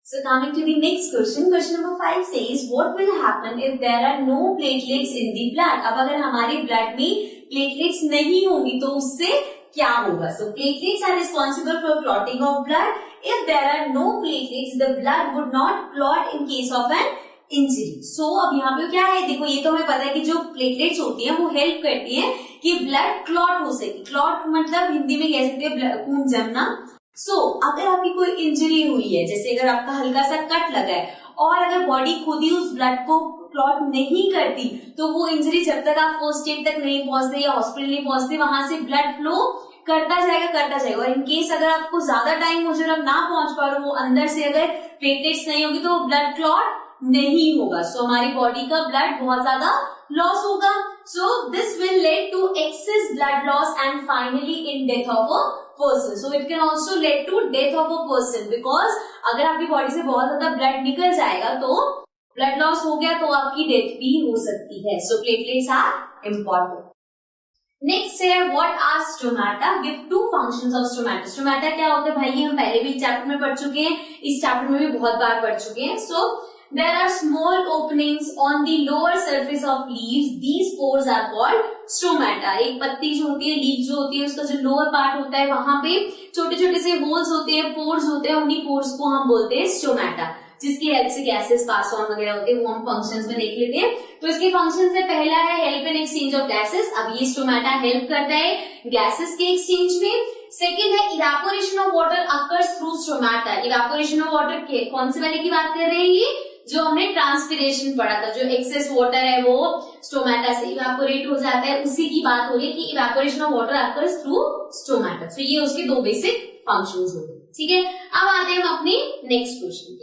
So coming to the next question, question number 5 says, what will happen if there are no platelets in the blood? अब अगर हमारे blood में platelets नहीं होंगी तो उससे क्या होगा? So platelets are responsible for clotting of blood. If there are no platelets, the blood would not clot in case of an injury. So अब यहाँ पे क्या है, देखो ये तो हमें पता है कि जो प्लेटलेट्स होती हैं वो हेल्प करती हैं कि ब्लड क्लॉट हो सके. क्लॉट मतलब हिंदी में कह सकते हैं खून जमना. अगर आपकी कोई इंजरी हुई है, जैसे अगर आपका हल्का सा कट लगा है और अगर बॉडी खुद ही उस ब्लड को क्लॉट नहीं करती तो वो इंजरी जब तक आप फर्स्ट एड तक नहीं पहुंचते या हॉस्पिटल नहीं पहुंचते वहां से ब्लड फ्लो करता जाएगा. और इनकेस अगर आपको ज्यादा टाइम हो जाए आप ना पहुंच पा रहे हो, वो अंदर से अगर प्लेटलेट्स नहीं होगी तो ब्लड क्लॉट नहीं होगा. हमारी बॉडी का ब्लड बहुत ज्यादा लॉस होगा. This will lead to excess blood loss and finally in death of a person. So it can also lead to death of a person because अगर आपकी बॉडी से बहुत ज्यादा ब्लड निकल जाएगा तो ब्लड लॉस हो गया तो आपकी डेथ भी हो सकती है. So platelets are important. Next है what are stomata. Give two functions of stomata. Stomata क्या होता है भाई, ये हम पहले भी चैप्टर में पढ़ चुके हैं, इस चैप्टर में भी बहुत बार पढ़ चुके हैं. There are small openings on the lower surface of leaves. These pores are called stomata. एक पत्ती जो होती है, लीफ जो होती है, उसका जो लोअर पार्ट होता है वहां पे छोटे छोटे से होल्स होते हैं, पोर्स होते हैं. उन्हीं पोर्स को हम बोलते हैं स्टोमाटा, जिसकी हेल्प से गैसेस पास ऑन वगैरह होते हैं. वो हम फंक्शंस में देख लेते हैं. तो इसके फंक्शन से पहला है help in exchange of gases. अब ये स्टोमाटा हेल्प करता है गैसेस के एक्सचेंज में. सेकेंड है evaporation of water occurs through stomata. Evaporation of water कौन से वाले की बात कर रहे हैं, ये जो हमने ट्रांसपिरेशन पढ़ा था, जो एक्सेस वाटर है वो स्टोमाटा से इवेपोरेट हो जाता है, उसी की बात हो रही है कि evaporation of water occurs through stomata. तो ये उसके दो बेसिक फंक्शंस हो गए. ठीक है, अब आते हैं हम अपने नेक्स्ट क्वेश्चन.